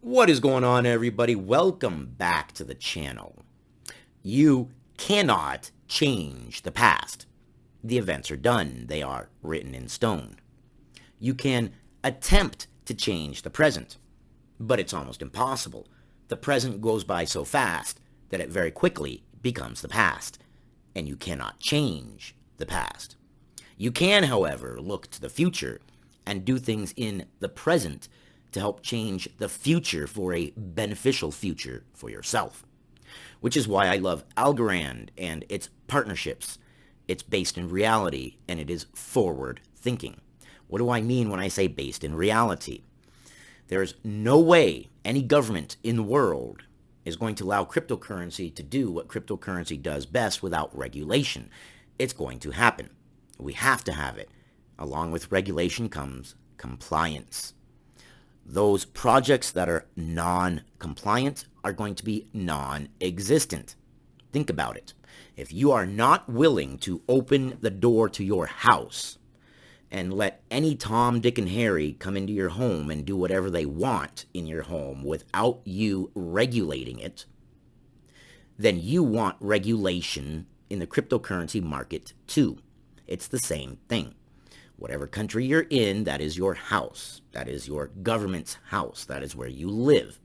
What is going on, everybody? Welcome back to the channel. You cannot change the past. The events are done. They are written in stone. You can attempt to change the present, but it's almost impossible. The present goes by so fast that it very quickly becomes the past, and you cannot change the past. You can, however, look to the future and do things in the present to help change the future for a beneficial future for yourself. Which is why I love Algorand and its partnerships. It's based in reality and it is forward thinking. What do I mean when I say based in reality? There's no way any government in the world is going to allow cryptocurrency to do what cryptocurrency does best without regulation. It's going to happen. We have to have it. Along with regulation comes compliance. Those projects that are non-compliant are going to be non-existent. Think about it. If you are not willing to open the door to your house and let any Tom, Dick, and Harry come into your home and do whatever they want in your home without you regulating it, then you want regulation in the cryptocurrency market too. It's the same thing. Whatever country you're in, that is your house. That is your government's house. That is where you live.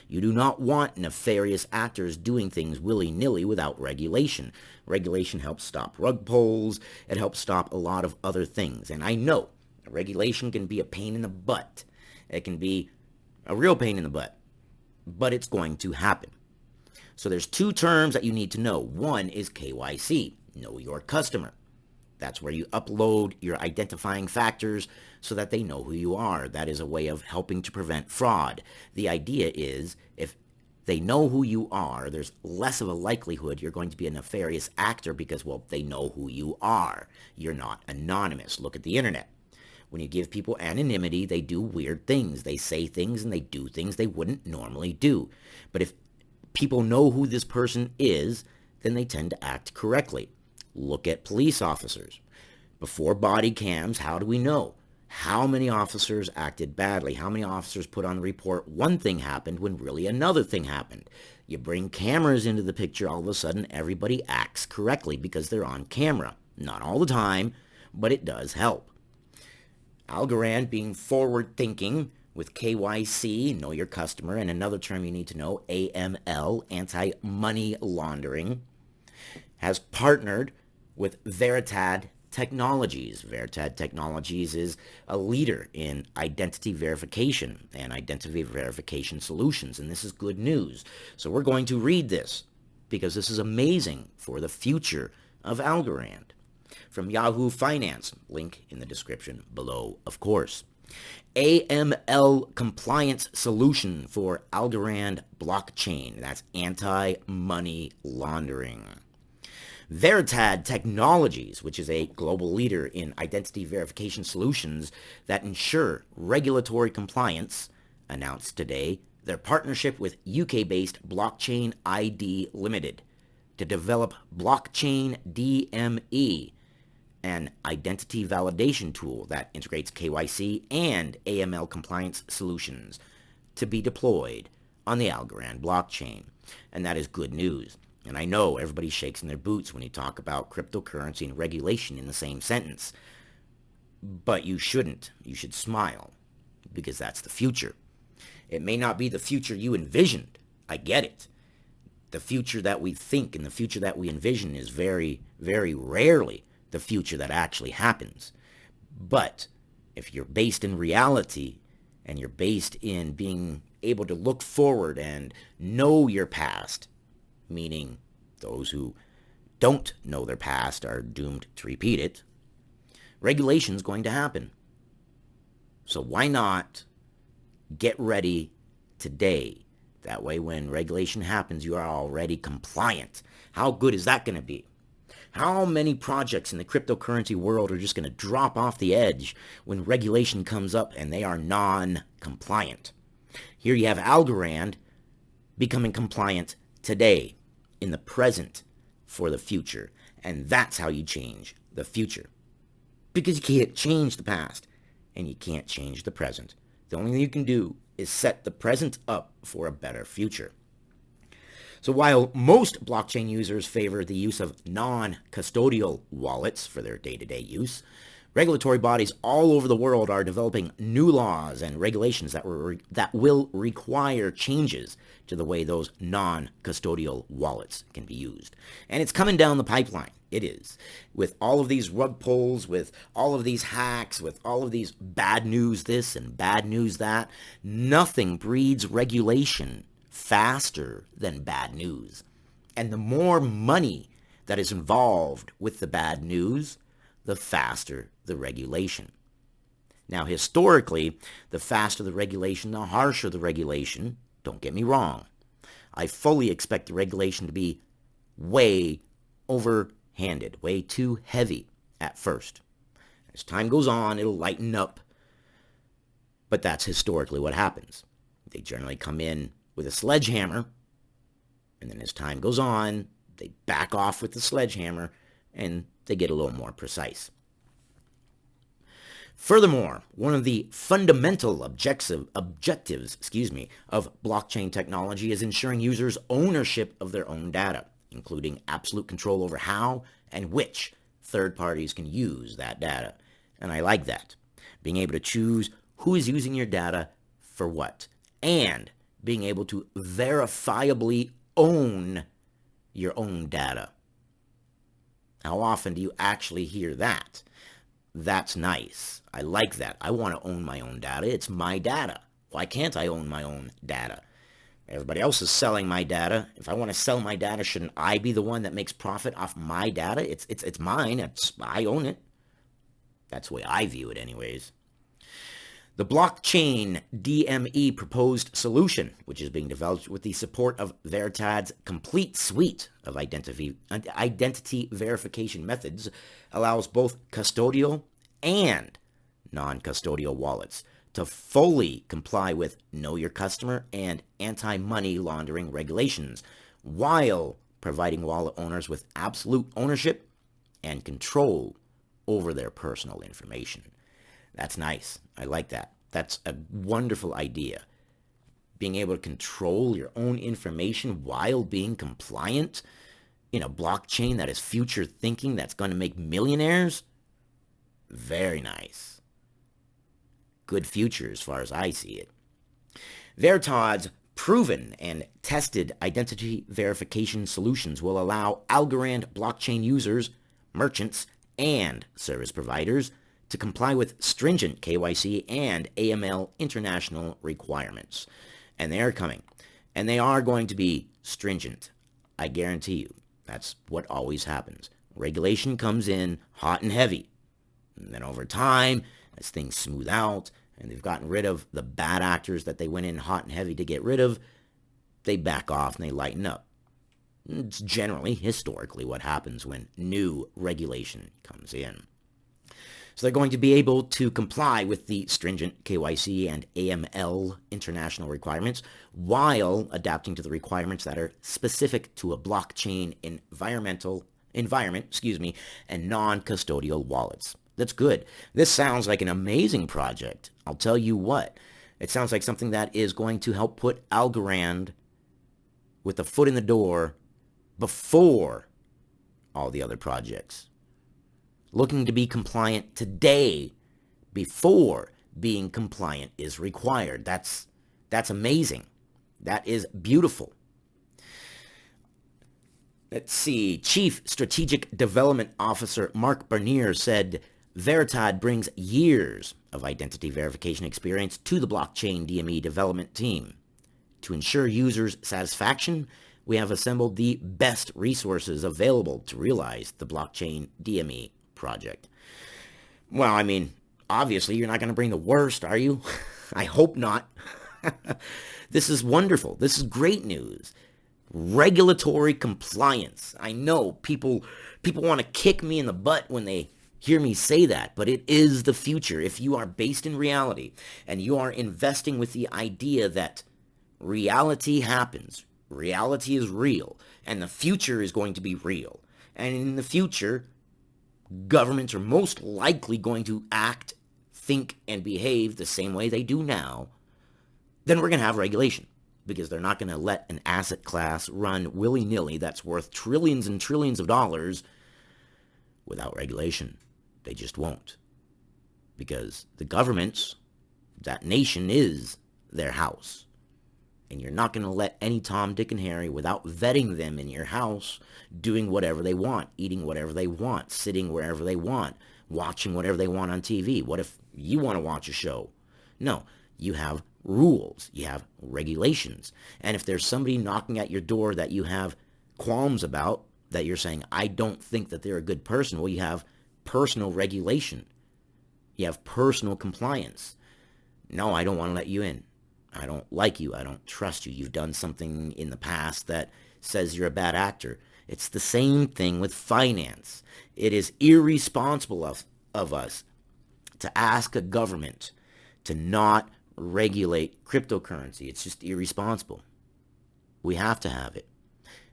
You do not want nefarious actors doing things willy-nilly without regulation. Regulation helps stop rug pulls. It helps stop a lot of other things. And I know regulation can be a pain in the butt. It can be a real pain in the butt. But it's going to happen. So there's two terms that you need to know. One is KYC, know your customer. That's where you upload your identifying factors so that they know who you are. That is a way of helping to prevent fraud. The idea is if they know who you are, there's less of a likelihood you're going to be a nefarious actor because, well, they know who you are. You're not anonymous. Look at the internet. When you give people anonymity, they do weird things. They say things and they do things they wouldn't normally do. But if people know who this person is, then they tend to act correctly. Look at police officers. Before body cams, how do we know? How many officers acted badly? How many officers put on the report one thing happened when really another thing happened? You bring cameras into the picture, all of a sudden everybody acts correctly because they're on camera. Not all the time, but it does help. Algorand being forward thinking with KYC, know your customer, and another term you need to know, AML, anti-money laundering, has partnered with Veritad Technologies. Veritad Technologies is a leader in identity verification and identity verification solutions, and this is good news. So we're going to read this because this is amazing for the future of Algorand. From Yahoo Finance, link in the description below, of course. AML compliance solution for Algorand blockchain. That's anti-money laundering. Veritad Technologies, which is a global leader in identity verification solutions that ensure regulatory compliance, announced today their partnership with UK-based Blockchain ID Limited to develop Blockchain DME, an identity validation tool that integrates KYC and AML compliance solutions to be deployed on the Algorand blockchain. And that is good news. And I know everybody shakes in their boots when you talk about cryptocurrency and regulation in the same sentence. But you shouldn't. You should smile because that's the future. It may not be the future you envisioned. I get it. The future that we think and the future that we envision is very, very rarely the future that actually happens. But if you're based in reality and you're based in being able to look forward and know your past, meaning those who don't know their past are doomed to repeat it, regulation's going to happen. So why not get ready today? That way when regulation happens, you are already compliant. How good is that going to be? How many projects in the cryptocurrency world are just going to drop off the edge when regulation comes up and they are non-compliant? Here you have Algorand becoming compliant today, in the present, for the future. And that's how you change the future. Because you can't change the past, and you can't change the present. The only thing you can do is set the present up for a better future. So while most blockchain users favor the use of non-custodial wallets for their day-to-day use, regulatory bodies all over the world are developing new laws and regulations that will require changes to the way those non-custodial wallets can be used. And it's coming down the pipeline. It is. With all of these rug pulls, with all of these hacks, with all of these bad news this and bad news that, nothing breeds regulation faster than bad news. And the more money that is involved with the bad news, the faster the regulation. Now, historically, the faster the regulation, the harsher the regulation. Don't get me wrong. I fully expect the regulation to be way overhanded, way too heavy at first. As time goes on, it'll lighten up. But that's historically what happens. They generally come in with a sledgehammer, and then as time goes on, they back off with the sledgehammer, and they get a little more precise. Furthermore, one of the fundamental objectives of blockchain technology is ensuring users' ownership of their own data, including absolute control over how and which third parties can use that data. And I like that. Being able to choose who is using your data for what, and being able to verifiably own your own data. How often do you actually hear that? That's nice. I like that. I want to own my own data. It's my data. Why can't I own my own data? Everybody else is selling my data. If I want to sell my data, shouldn't I be the one that makes profit off my data? It's mine. I own it. That's the way I view it anyways. The blockchain DME proposed solution, which is being developed with the support of Veritad's complete suite of identity verification methods, allows both custodial and non-custodial wallets to fully comply with Know Your Customer and anti-money laundering regulations, while providing wallet owners with absolute ownership and control over their personal information. That's nice. I like that. That's a wonderful idea. Being able to control your own information while being compliant in a blockchain that is future thinking, that's going to make millionaires. Very nice. Good future as far as I see it. Veritad's proven and tested identity verification solutions will allow Algorand blockchain users, merchants, and service providers to comply with stringent KYC and AML international requirements. And they are coming. And they are going to be stringent. I guarantee you. That's what always happens. Regulation comes in hot and heavy. And then over time, as things smooth out, and they've gotten rid of the bad actors that they went in hot and heavy to get rid of, they back off and they lighten up. It's generally, historically, what happens when new regulation comes in. So they're going to be able to comply with the stringent KYC and AML international requirements while adapting to the requirements that are specific to a blockchain environment, and non-custodial wallets. That's good. This sounds like an amazing project. I'll tell you what. It sounds like something that is going to help put Algorand with a foot in the door before all the other projects. Looking to be compliant today before being compliant is required. That's amazing. That is beautiful. Let's see. Chief Strategic Development Officer Mark Bernier said, Veritad brings years of identity verification experience to the blockchain DME development team. To ensure users' satisfaction, we have assembled the best resources available to realize the blockchain DME project. Well, I mean, obviously you're not going to bring the worst, are you? I hope not. This is wonderful. This is great news. Regulatory compliance. I know people want to kick me in the butt when they hear me say that, but it is the future. If you are based in reality and you are investing with the idea that reality happens, reality is real, and the future is going to be real, and in the future, governments are most likely going to act, think, and behave the same way they do now, then we're going to have regulation, because they're not going to let an asset class run willy-nilly that's worth trillions and trillions of dollars without regulation. They just won't. Because the governments, that nation is their house. And you're not going to let any Tom, Dick, and Harry, without vetting them in your house, doing whatever they want, eating whatever they want, sitting wherever they want, watching whatever they want on TV. What if you want to watch a show? No, you have rules. You have regulations. And if there's somebody knocking at your door that you have qualms about, that you're saying, I don't think that they're a good person, well, you have personal regulation. You have personal compliance. No, I don't want to let you in. I don't like you. I don't trust you. You've done something in the past that says you're a bad actor. It's the same thing with finance. It is irresponsible of us to ask a government to not regulate cryptocurrency. It's just irresponsible. We have to have it.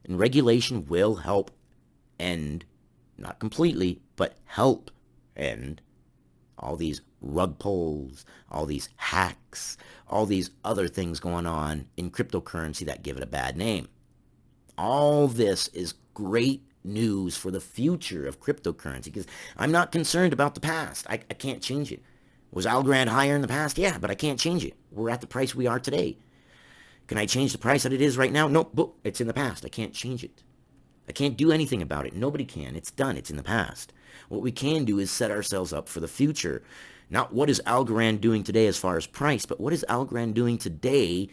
And regulation will help end, not completely, but help end all these rug pulls, all these hacks, all these other things going on in cryptocurrency that give it a bad name. All this is great news for the future of cryptocurrency, because I'm not concerned about the past. I can't change it. Was Algorand higher in the past? Yeah, but I can't change it. We're at the price we are today. Can I change the price that it is right now? Nope, it's in the past. I can't change it. I can't do anything about it. Nobody can. It's done. It's in the past. What we can do is set ourselves up for the future. Not what is Algorand doing today as far as price, but what is Algorand doing today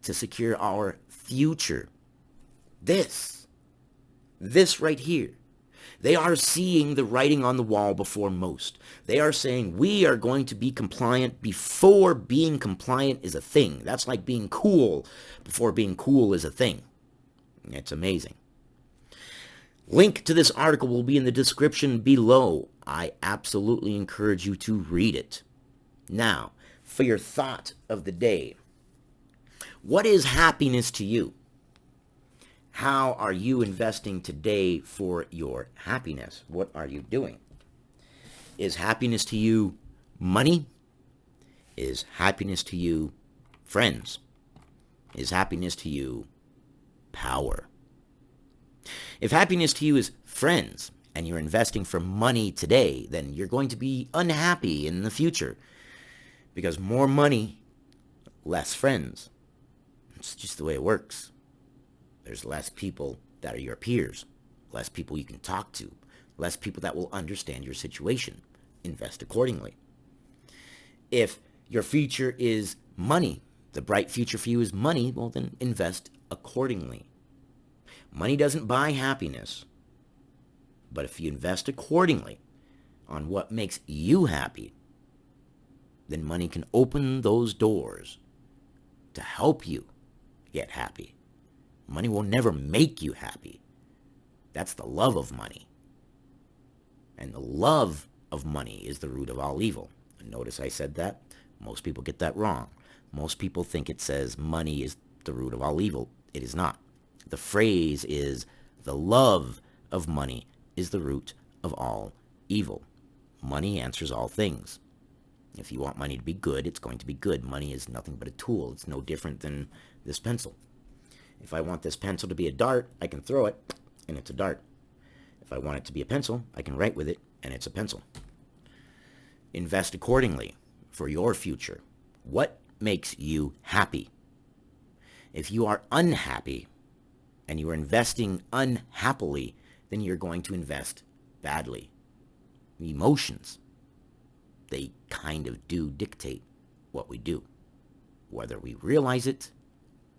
to secure our future? This right here. They are seeing the writing on the wall before most. They are saying we are going to be compliant before being compliant is a thing. That's like being cool before being cool is a thing. It's amazing. Link to this article will be in the description below. I absolutely encourage you to read it. Now, for your thought of the day. What is happiness to you? How are you investing today for your happiness? What are you doing? Is happiness to you money? Is happiness to you friends? Is happiness to you power? If happiness to you is friends and you're investing for money today, then you're going to be unhappy in the future, because more money, less friends. It's just the way it works. There's less people that are your peers, less people you can talk to, less people that will understand your situation. Invest accordingly. If your future is money, the bright future for you is money, well then invest accordingly. Money doesn't buy happiness, but if you invest accordingly on what makes you happy, then money can open those doors to help you get happy. Money will never make you happy. That's the love of money. And the love of money is the root of all evil. And notice I said that. Most people get that wrong. Most people think it says money is the root of all evil. It is not. The phrase is the love of money is the root of all evil. Money answers all things. If you want money to be good, it's going to be good. Money is nothing but a tool. It's no different than this pencil. If I want this pencil to be a dart, I can throw it, and it's a dart. If I want it to be a pencil, I can write with it, and it's a pencil. Invest accordingly for your future. What makes you happy? If you are unhappy and you are investing unhappily, then you're going to invest badly. Emotions, they kind of do dictate what we do, whether we realize it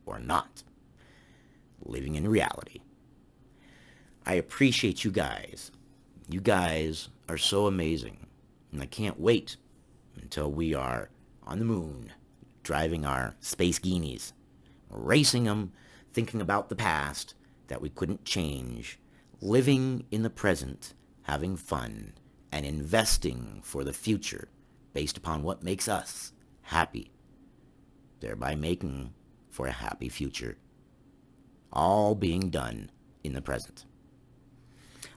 or not. Living in reality. I appreciate you guys. You guys are so amazing. And I can't wait until we are on the moon, driving our space guineas, racing them, thinking about the past that we couldn't change, living in the present, having fun, and investing for the future based upon what makes us happy, thereby making for a happy future. All being done in the present.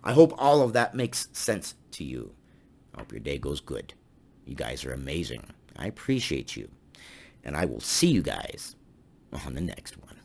I hope all of that makes sense to you. I hope your day goes good. You guys are amazing. I appreciate you. And I will see you guys on the next one.